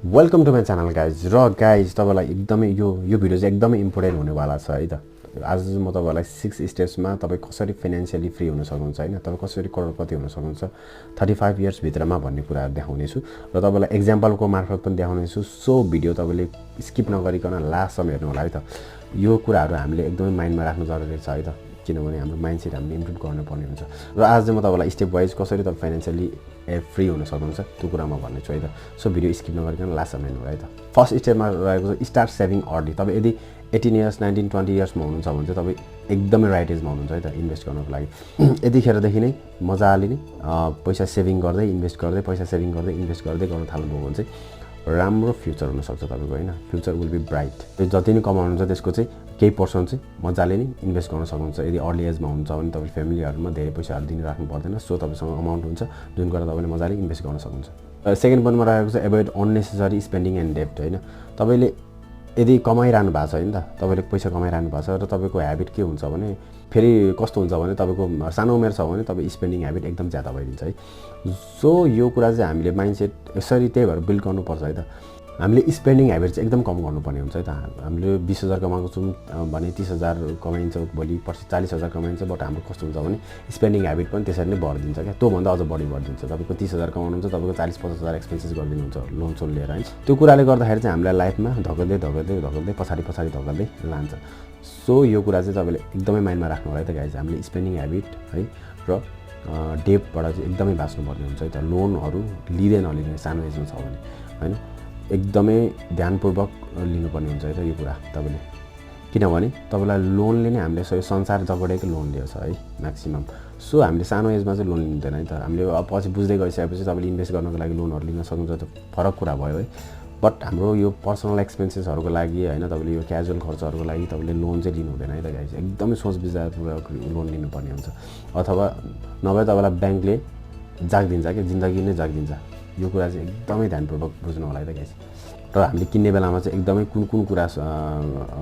Welcome to my channel guys र guys तपाईँलाई एकदमै यो भिडियो चाहिँ एकदमै इम्पोर्टेन्ट हुनेवाला छ है त। आज म तपाईँलाई 6 स्टेप्समा तपाईँ कसरी फाइनेन्सियली फ्री हुन सक्नुहुन्छ हैन, तपाईँ कसरी करोडपति हुन सक्नुहुन्छ 35 इयर्स भित्रमा भन्ने कुराहरू देखाउनेछु र तपाईँलाई एक्जाम्पलको मार्फत पनि देखाउनेछु। सो भिडियो तपाईँले स्किप नगरिकन लास्टसम्म हेर्नु होला है त। यो कुराहरू हामीले एकदमै माइन्डमा राख्नु जरुरी छ है त, किनभने हाम्रो माइन्डसेट हामीले इम्प्रुभ गर्नुपर्ने हुन्छ। र आज चाहिँ म तपाईँलाई स्टेप वाइज कसरी तपाईँ फाइनेन्सियली फ्री हुन सक्नुहुन्छ त्यो कुरा म भन्नेछु है त। सो भिडियो स्किप नगरिकन लास्टसम्म हेर्नु है त। फर्स्ट स्टेपमा रहेको छ स्टार्ट सेभिङ अर्ली। तपाईँ यदि 18 इयर्स 19 20 इयर्समा हुनुहुन्छ भने चाहिँ तपाईँ एकदमै राइट एजमा हुनुहुन्छ है त इन्भेस्ट गर्नको लागि। यतिखेरदेखि नै मजाले नै पैसा सेभिङ गर्दै इन्भेस्ट गर्दै पैसा सेभिङ गर्दै इन्भेस्ट गर्दै गर्न थाल्नुभयो भने चाहिँ राम्रो फ्युचर हुनसक्छ तपाईँको हैन। Future will be bright. जति नै कमाउनुहुन्छ त्यसको चाहिँ केही पर्सेन्ट चाहिँ मजाले नै इन्भेस्ट गर्न सक्नुहुन्छ। यदि अर्ली एजमा हुन्छ भने तपाईँ फ्यामिलीहरूमा धेरै पैसाहरू दिनु राख्नु पर्दैन। सो तपाईँसँग अमाउन्ट हुन्छ जुन कुरा तपाईँले मजाले इन्भेस्ट गर्न सक्नुहुन्छ। सेकेन्ड पोइन्टमा रहेको छ एभोइड अननेसेसरी स्पेन्डिङ एन्ड डेब्ट हैन। तपाईँले यदि कमाइरहनु भएको छ हैन त, तपाईँले पैसा कमाइरहनु भएको छ र तपाईँको ह्याबिट के हुन्छ भने फेरि कस्तो हुन्छ भने तपाईँको सानो उमेर छ भने तपाईँ स्पेन्डिङ ह्याबिट एकदम ज्यादा भइदिन्छ है। सो यो कुरा चाहिँ हामीले माइन्डसेट यसरी त्यही भएर बिल्ड गर्नुपर्छ है त। हामीले स्पेन्डिङ ह्याबिट चाहिँ एकदम कम गर्नुपर्ने हुन्छ है त। हामीले 20,000 कमाएको छौँ भने 30,000 कमाइन्छ, भोलि पर्सि 40,000 कमाइन्छ। बट हाम्रो कस्तो हुन्छ भने स्पेन्डिङ ह्याबिट पनि त्यसरी नै बढिदिन्छ क्या, त्योभन्दा अझ बढी बढिदिन्छ। तपाईँको 30,000 कमाउनुहुन्छ, तपाईँको 40-50,000 एक्सपेन्सेस गरिदिनुहुन्छ लोन सोन लिएर है। त्यो कुराले गर्दाखेरि चाहिँ हामीलाई लाइफमा धकल्दै पछाडि धकल्दै लान्छ। सो यो कुरा चाहिँ तपाईँले एकदमै माइन्डमा राख्नु होला है त गाइज। हामीले स्पेन्डिङ ह्याबिट है र डेब्टबाट चाहिँ एकदमै बाँच्नुपर्ने हुन्छ है त। लोनहरू लिँदै नलिने सानो एजमा छ भने होइन, एकदमै ध्यानपूर्वक लिनुपर्ने हुन्छ है त यो कुरा तपाईँले, किनभने तपाईँलाई लोनले नै हामीले संसार जगडेको लोन लिएछ है म्याक्सिमम्। सो हामीले सानो एजमा चाहिँ लोन लिँदैन है त। हामीले पछि बुझ्दै गइसकेपछि तपाईँले इन्भेस्ट गर्नको लागि लोनहरू लिन सक्नुहुन्छ, त्यो फरक कुरा भयो है। बट हाम्रो यो पर्सनल एक्सपेन्सेसहरूको लागि होइन, तपाईँले यो क्याजुअल खर्चहरूको लागि तपाईँले लोन चाहिँ लिनु हुँदैन है त गाइस। एकदमै सोच विचारपूर्वक लोन लिनुपर्ने हुन्छ, अथवा नभए तपाईँलाई ब्याङ्कले जागिदिन्छ कि जिन्दगी नै जागिदिन्छ। यो कुरा चाहिँ एकदमै ध्यानपूर्वक बुझ्नु होला है त गाइस। र हामीले किन्ने बेलामा चाहिँ एकदमै कुन कुरा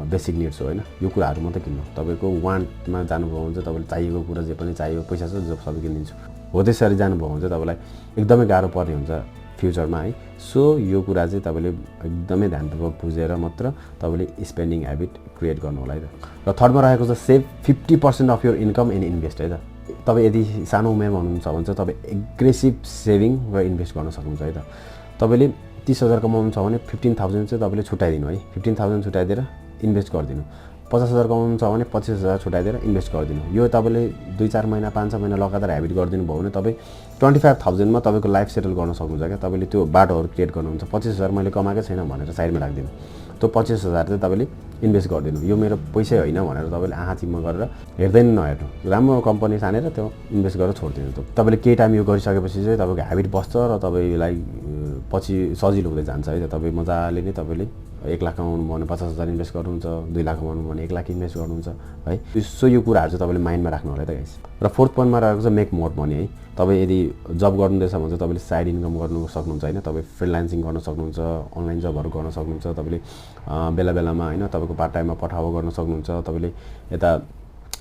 बेसिक निड्स हो होइन, यो कुराहरू मात्रै किन्नु। तपाईँको वान्टमा जानुभयो भने चाहिँ तपाईँले चाहिएको कुरा जे पनि चाहियो पैसा छ जो सबै किनिदिन्छु हो त्यसरी जानुभयो भने चाहिँ तपाईँलाई एकदमै गाह्रो पर्ने हुन्छ फ्युचरमा है। सो यो कुरा चाहिँ तपाईँले एकदमै ध्यानपूर्वक बुझेर मात्र तपाईँले स्पेन्डिङ ह्याबिट क्रिएट गर्नु होला है त। र थर्डमा रहेको छ save 50% of your income and invest है त। तपाईँ यदि सानो उमेरमा हुनुहुन्छ भने चाहिँ तपाईँ एग्रेसिभ सेभिङ र इन्भेस्ट गर्न सक्नुहुन्छ है त। तपाईँले 30,000 कमाउनुहुन्छ भने 15,000 चाहिँ तपाईँले छुट्याइदिनु है। 15,000 छुट्याइदिएर इन्भेस्ट गरिदिनु। 50,000 कमाउनुहुन्छ भने 25,000 छुट्याइदिएर इन्भेस्ट गरिदिनु। यो तपाईँले 2-4 महिना 5-6 महिना लगातार ह्याबिट गरिदिनु भयो भने तपाईँ 25,000मा तपाईँको लाइफ सेटल गर्न सक्नुहुन्छ क्या। तपाईँले त्यो बाटोहरू क्रिएट गर्नुहुन्छ। 25,000 मैले कमाएकै छैन भनेर साइडमा राखिदिनु, त्यो 25,000 चाहिँ तपाईँले इन्भेस्ट गरिदिनु। यो मेरो पैसै होइन भनेर तपाईँले आँखा चिम्म गरेर हेर्दै नहेर्नु, राम्रो कम्पनी छानेर त्यो इन्भेस्ट गरेर छोडिदिनु। तपाईँले केही टाइम यो गरिसकेपछि चाहिँ तपाईँको ह्याबिट बस्छ र तपाईँलाई पछि सजिलो हुँदै जान्छ है त। तपाईँ मजाले नै तपाईँले 1 लाख कमाउनु भयो भने 50,000 इन्भेस्ट गर्नुहुन्छ, 2 लाख कमाउनु भयो भने 1 लाख इन्भेस्ट गर्नुहुन्छ है। सो यो कुराहरू चाहिँ तपाईँले माइन्डमा राख्नु होला है त गाइस। र फोर्थ पोइन्टमा रहेको छ मेक मोर मनी है। तपाईँ यदि जब गर्नुहुँदैछ भने चाहिँ तपाईँले साइड इन्कम गर्नु सक्नुहुन्छ होइन। तपाईँ फ्रिलान्सिङ गर्न सक्नुहुन्छ, अनलाइन जबहरू गर्न सक्नुहुन्छ, तपाईँले बेला बेलामा होइन तपाईँको पार्ट टाइममा पठाउ गर्न सक्नुहुन्छ, तपाईँले यता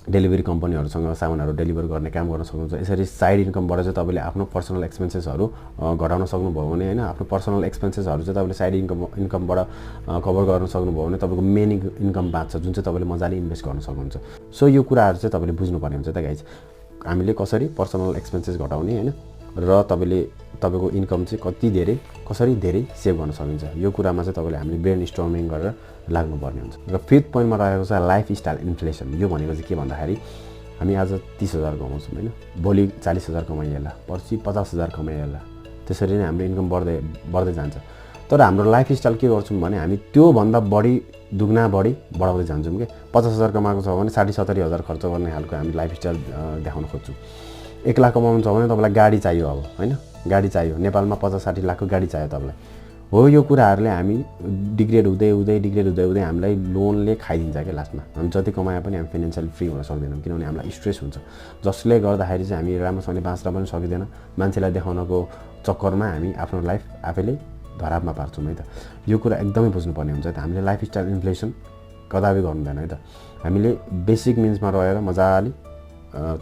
डेलिभरी कम्पनीहरूसँग सामानहरू डेलिभर गर्ने काम गर्न सक्नुहुन्छ। यसरी साइड इन्कमबाट चाहिँ तपाईँले आफ्नो पर्सनल एक्सपेन्सेसहरू घटाउन सक्नुभयो भने होइन, आफ्नो पर्सनल एक्सपेन्सेसहरू चाहिँ तपाईँले साइड इन्कमबाट कभर गर्न सक्नुभयो भने तपाईँको मेन इन्कम बाँच्छ जुन चाहिँ तपाईँले मजाले इन्भेस्ट गर्न सक्नुहुन्छ। सो यो कुराहरू चाहिँ तपाईँले बुझ्नुपर्ने हुन्छ त गाइज। हामीले कसरी पर्सनल एक्सपेन्सेस घटाउने होइन र तपाईँको इन्कम चाहिँ कसरी धेरै सेभ गर्न सकिन्छ, यो कुरामा चाहिँ तपाईँले हामीले ब्रेन स्टर्मिङ गरेर लाग्नुपर्ने हुन्छ। र फिफ्थ पोइन्टमा रहेको छ लाइफस्टाइल इन्फ्लेसन। यो भनेको चाहिँ के भन्दाखेरि हामी आज 30,000 कमाउँछौँ होइन, भोलि 40,000 कमाइहाल्ला, पर्सि 50,000 कमाइहाल्ला, त्यसरी नै हाम्रो इन्कम बढ्दै जान्छ। तर हाम्रो लाइफस्टाइल के गर्छौँ भने हामी त्योभन्दा दुगुना बढी बढाउँदै जान्छौँ कि 50,000 कमाएको छ भने 60-70,000 खर्च गर्ने खालको हामी लाइफस्टाइल देखाउन खोज्छौँ। 1 लाख कमाउनु छ भने तपाईँलाई गाडी चाहियो अब होइन, गाडी चाहियो। नेपालमा 50-60 लाखको गाडी चाहियो तपाईँलाई। हो यो कुराहरूले हामी डिग्रेड हुँदै हामीलाई लोनले खाइदिन्छ क्या लास्टमा। हामी जति कमाए पनि हामी फाइनेन्सियली फ्री हुन सक्दैनौँ, किनभने हामीलाई स्ट्रेस हुन्छ, जसले गर्दाखेरि चाहिँ हामी राम्रोसँगले बाँच्न पनि सकिँदैन। मान्छेलाई देखाउनको चक्करमा हामी आफ्नो लाइफ आफैले धरापमा पार्छौँ है त। यो कुरा एकदमै बुझ्नुपर्ने हुन्छ है त। हामीले लाइफस्टाइल इन्फ्लेसन कदापि गर्नुहुँदैन है त। हामीले बेसिक मिन्समा रहेर मजाले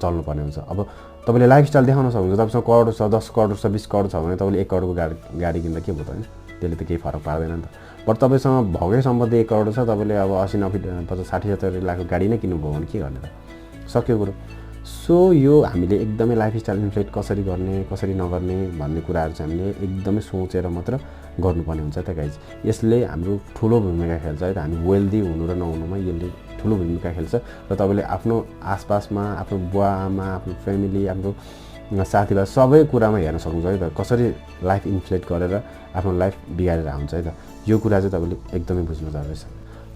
चल्नुपर्ने हुन्छ। अब तपाईँले लाइफस्टाइल देखाउन सक्नुहुन्छ, तपाईँसँग करोड छ, 10 करोड छ, 20 करोड छ भने तपाईँले 1 करोडको गाडी किन्दा के भयो त होइन। त्यसले त केही फरक पार्दैन नि त। बट तपाईँसँग भएकै सम्पत्ति 1 करोड छ, तपाईँले अब 80 90 50 60 70 लाखको गाडी नै किन्नुभयो भने के गर्ने त, सक्यो कुरो। सो यो हामीले एकदमै लाइफस्टाइल इन्फ्लेट कसरी गर्ने कसरी नगर्ने भन्ने कुराहरू चाहिँ हामीले एकदमै सोचेर मात्र गर्नुपर्ने हुन्छ त गाइज। यसले हाम्रो ठुलो भूमिका खेल्छ है त, हामी वेल्दी हुनु र नहुनुमा यसले ठुलो भूमिका खेल्छ। र तपाईँले आफ्नो आसपासमा आफ्नो बुवा आमा आफ्नो फ्यामिली आफ्नो साथीभाइ सबै कुरामा हेर्न सक्नुहुन्छ है त, कसरी लाइफ इन्फ्लेट गरेर आफ्नो लाइफ बिगारेर हुन्छ है त। यो कुरा चाहिँ तपाईँले एकदमै बुझ्नु पर्छ।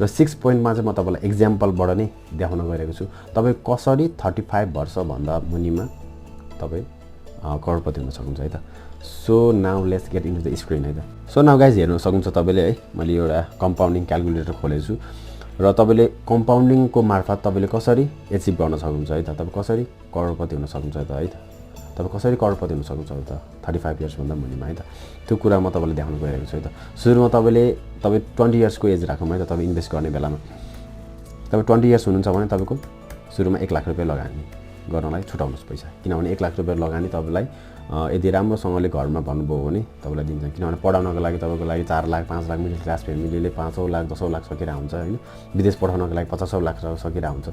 र 6 पोइन्टमा चाहिँ म तपाईँलाई एक्जाम्पलबाट नै देखाउन गइरहेको छु, तपाईँ कसरी 35 वर्षभन्दा मुनिमा तपाईँ करोडपति हुन सक्नुहुन्छ है त। So now let's get into the screen है त। सो नाउ गाइज हेर्न सक्नुहुन्छ तपाईँले है, मैले एउटा कम्पाउन्डिङ क्यालकुलेटर खोलेको छु र तपाईँले कम्पाउन्डिङको मार्फत तपाईँले कसरी एचिभ गर्न सक्नुहुन्छ है त, तपाईँ कसरी करोडपति हुन सक्नुहुन्छ है त, तपाईँ कसरी करोडपति हुन सक्नुहुन्छ त 35 इयर्सभन्दा मुनिमा है त। त्यो कुरा म तपाईँलाई देखाउन गइरहेको छु है त। सुरुमा तपाईँ 20 इयर्सको एज राखौँ है त, तपाईँ इन्भेस्ट गर्ने बेलामा तपाईँ 20 इयर्स हुनुहुन्छ भने तपाईँको सुरुमा 1 लाख रुपियाँ लगानी गर्नलाई छुटाउनुहोस् पैसा, किनभने 1 लाख रुपियाँ लगानी तपाईँलाई यदि राम्रोसँगले घरमा भन्नुभयो भने तपाईँलाई दिन्छ। किनभने पढाउनको लागि तपाईँको लागि 4 लाख 5 लाख मिडल क्लास फ्यामिलीले 500 लाख 10 लाख सकिरहेको हुन्छ होइन, विदेश पठाउनको लागि 50 लाख सकिरहेको हुन्छ।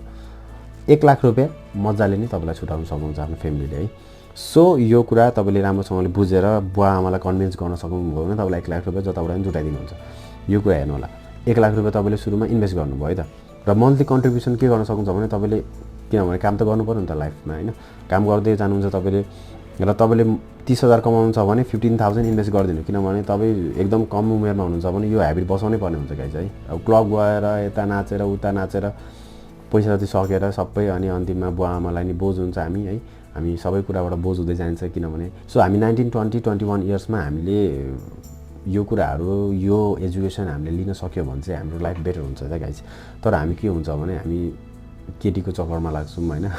1 लाख रुपियाँ मजाले नै तपाईँलाई छुटाउन सक्नुहुन्छ आफ्नो फ्यामिलीले है। सो यो कुरा तपाईँले राम्रोसँगले बुझेर बुवा आमालाई कन्भिन्स गर्न सक्नुभयो भने तपाईँलाई 1 लाख रुपियाँ जताबाट पनि जुटाइदिनुहुन्छ। यो कुरा हेर्नु होला, 1 लाख रुपियाँ तपाईँले सुरुमा इन्भेस्ट गर्नुभयो है त। र मन्थली कन्ट्रिब्युसन के गर्न सक्नुहुन्छ भने तपाईँले, किनभने काम त गर्नु पर्यो नि त लाइफमा होइन, काम गर्दै जानुहुन्छ तपाईँले। र तपाईँले 30,000 कमाउनु छ भने 15,000 इन्भेस्ट गरिदिनु, किनभने तपाईँ एकदम कम उमेरमा हुनुहुन्छ भने यो हेबिट बसाउनै पर्ने हुन्छ गाइज है। अब क्लब गएर यता नाचेर उता नाचेर पैसा जति सकेर सबै अनि अन्तिममा बुवा आमालाई नि बोझ हुन्छ हामी है, हामी सबै कुराबाट बोझ हुँदै जान्छ। किनभने सो हामी 19 20 21 इयर्समा हामीले यो कुराहरू यो एजुकेसन हामीले लिन सक्यो भने चाहिँ हाम्रो लाइफ बेटर हुन्छ क्या गाइज। तर हामी के हुन्छ भने हामी केटीको चक्करमा लाग्छौँ होइन,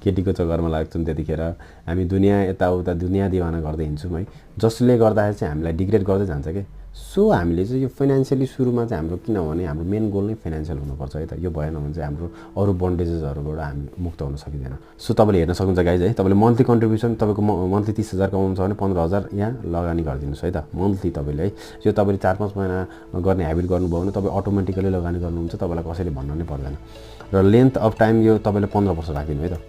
केटीको चक्करमा लाग्छौँ, त्यतिखेर हामी दुनियाँ यताउता दुनियाँ दिवाना गर्दै हिँड्छौँ है, जसले गर्दाखेरि चाहिँ हामीलाई डिग्रेड गर्दै जान्छ क्या। सो हामीले चाहिँ यो फाइनेन्सियली सुरुमा चाहिँ हाम्रो, किनभने हाम्रो मेन गोल नै फाइनेन्सियल हुनुपर्छ है त। यो भएन भने चाहिँ हाम्रो अरू बन्डेजेसहरूबाट हामी मुक्त हुन सकिँदैन। सो तपाईँले हेर्न सक्नुहुन्छ गाइज है, तपाईँले मन्थली कन्ट्रिब्युसन तपाईँको मन्थली 30,000 कमाउनु छ भने 15,000 यहाँ लगानी गरिदिनुहोस् है त मन्थली तपाईँले है। यो तपाईँले 4-5 महिना गर्ने हेबिट गर्नुभयो भने तपाईँ अटोमेटिकली लगानी गर्नुहुन्छ, तपाईँलाई कसैले भन्न नै पर्दैन। र लेन्थ अफ टाइम यो तपाईँले 15 वर्ष राखिदिनु है त,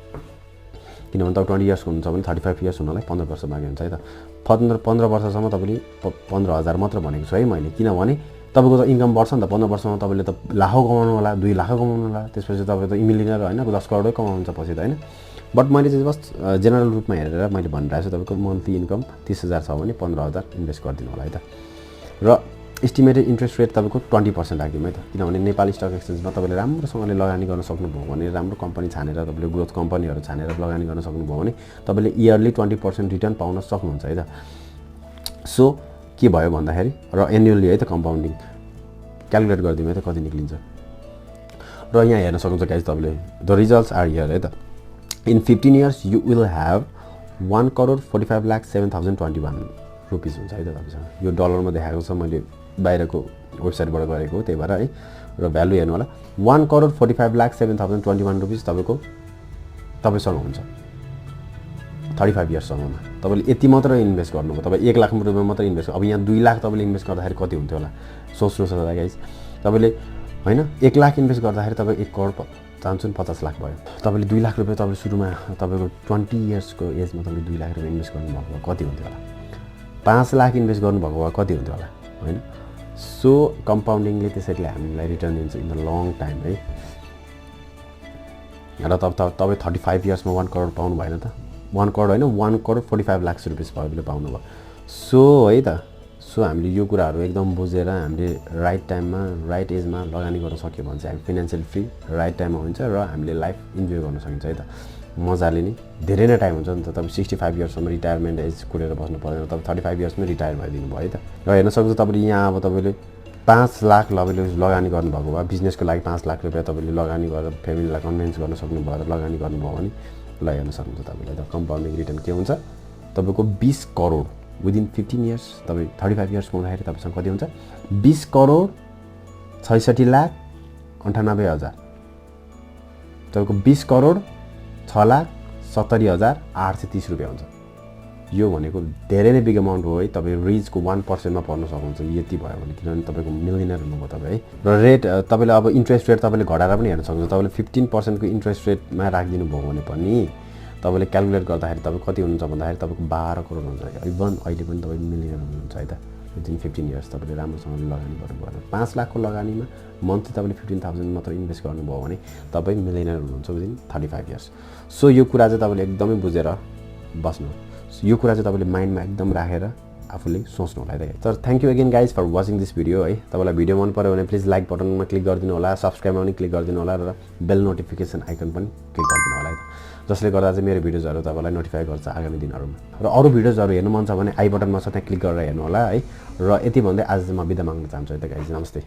किनभने तपाईँ 20 इयर्सको हुनुहुन्छ भने 35 इयर्स हुनलाई 15 वर्ष बाँकी हुन्छ है त। 15 वर्षसम्म तपाईँले 15,000 मात्र भनेको छु है मैले, किनभने तपाईँको त इन्कम बढ्छ नि त। 15 वर्षमा तपाईँले त लाखौँ कमाउनु होला, 2 लाख कमाउनु होला, त्यसपछि तपाईँ त मिलियनर होइन 10 करोडै कमाउनुहुन्छ पछि त होइन। बट मैले चाहिँ बस जेनरल रूपमा हेरेर मैले भनिरहेको छु, तपाईँको मन्थली इन्कम 30,000 छ भने 15,000 इन्भेस्ट गरिदिनु होला है त। र एस्टिमेटेड इन्ट्रेस्ट रेट तपाईँको 20% राख्यौँ है त, किनभने नेपाली स्टक एक्सचेन्जमा तपाईँले राम्रोसँगले लगानी गर्न सक्नुभयो भने, राम्रो कम्पनी छानेर तपाईँले ग्रोथ कम्पनीहरू छानेर लगानी गर्न सक्नुभयो भने तपाईँले इयरली 20% रिटर्न पाउन सक्नुहुन्छ है त। सो के भयो भन्दाखेरि र एन्युअली है त कम्पाउन्डिङ क्यालकुलेट गरिदिउँ है त कति निक्लिन्छ। र यहाँ हेर्न सक्नुहुन्छ गाइज तपाईँले द रिजल्ट्स आर हियर है त। In 15 years you will have 1,45,07,021 rupees हुन्छ है त तपाईँसँग। यो डलरमा देखाएको छ, मैले बाहिरको वेबसाइटबाट गरेको हो त्यही भएर है। र भ्यालु हेर्नु होला 1,45,07,021 रुपिस तपाईँसँग हुन्छ 35 इयर्ससम्ममा। तपाईँले यति मात्र इन्भेस्ट गर्नुभयो, तपाईँ 1 लाख रुपियाँ मात्र इन्भेस्ट, अब यहाँ 2 लाख तपाईँले इन्भेस्ट गर्दाखेरि कति हुन्थ्यो होला सोच्नुहोस् होला गाइज। तपाईँले होइन 1 लाख इन्भेस्ट गर्दाखेरि तपाईँ 1 करोड चाहन्छन् 50 लाख भयो। तपाईँले 2 लाख रुपियाँ तपाईँले सुरुमा तपाईँको 20 इयर्सको एजमा तपाईँले 2 लाख रुपियाँ इन्भेस्ट गर्नुभएको भए कति हुन्थ्यो होला, 5 लाख इन्भेस्ट गर्नुभएको भए कति हुन्थ्यो होला होइन। सो कम्पाउन्डिङले त्यसैले हामीलाई रिटर्न दिन्छ इन द लङ टाइम है। र तपाईँ 35 इयर्समा 1 करोड पाउनु भएन त, 1 करोड होइन 1,45,00,000 रुपिस भयो पाउनुभयो। सो है त, सो हामीले यो कुराहरू एकदम बुझेर हामीले राइट टाइममा राइट एजमा लगानी गर्न सक्यो भने चाहिँ हामी फाइनेन्सियल फ्री राइट टाइममा हुन्छ र हामीले लाइफ इन्जोय गर्न सकिन्छ है त मजाले नै। धेरै नै टाइम हुन्छ नि त, तपाईँ 65 इयर्ससम्म रिटायरमेन्ट एज कुरेर बस्नु पर्दैन, तपाईँ 35 इयर्समै रिटायर भइदिनु भयो है त। र हेर्न सक्नुहुन्छ तपाईँले यहाँ अब तपाईँले 5 लाख लगानी गर्नुभएको भए, बिजनेसको लागि 5 लाख रुपियाँ तपाईँले लगानी गरेर फ्यामिलीलाई कन्भिन्स गर्न सक्नुभयो र लगानी गर्नुभयो भने ल हेर्न सक्नुहुन्छ तपाईँले त कम्पाउन्डिङ रिटर्न के हुन्छ तपाईँको 20 करोड विदिन 15 इयर्स। तपाईँ 35 इयर्स हुँदाखेरि तपाईँसँग कति हुन्छ 20 करोड 66,98,000, तपाईँको 20 करोड 6,70,830 रुपियाँ हुन्छ यो भनेको धेरै नै बिग अमाउन्ट हो है। तपाईँ रिचको 1% मा पर्न सक्नुहुन्छ यति भयो भने, किनभने तपाईँको मिलियनर हुनुभयो तपाईँ है। र रेट तपाईँले अब इन्ट्रेस्ट रेट तपाईँले घटाएर पनि हेर्न सक्नुहुन्छ। तपाईँले 15% को इन्ट्रेस्ट रेटमा राखिदिनु भयो भने पनि तपाईँले क्यालकुलेट गर्दाखेरि तपाईँ कति हुनुहुन्छ भन्दाखेरि तपाईँको 12 करोड हुन्छ। इभन अहिले पनि तपाईँ मिलियनर हुनुहुन्छ है त। विदिन 15 इयर्स तपाईँले राम्रोसँगले लगानी गर्नुभयो भने 5 लाखको लगानीमा मन्थली तपाईँले 15,000 मात्र इन्भेस्ट गर्नुभयो भने तपाईँ मिलियनर हुनुहुन्छ विदिन 35 इयर्स। सो यो कुरा चाहिँ तपाईँले एकदमै बुझेर बस्नु। यो कुरा चाहिँ तपाईँले माइन्डमा एकदम राखेर आफूले सोच्नु होला है। तर thank you again guys for watching this video है। तपाईँलाई भिडियो मन पऱ्यो भने प्लिज लाइक बटनमा क्लिक गरिदिनु होला, सब्सक्राइबमा पनि क्लिक गरिदिनु होला र बेल नोटिफिकेसन आइकन पनि क्लिक गरिदिनु होला है, जसले गर्दा चाहिँ मेरो भिडियोजहरू तपाईँलाई नोटिफाई गर्छ आगामी दिनहरूमा। र अरू भिडियोजहरू हेर्नु मन छ भने आई बटनमा छ त्यहाँ क्लिक गरेर हेर्नु होला है। र यति भन्दै आज म बिदा माग्न चाहन्छु है त गाइज। नमस्ते।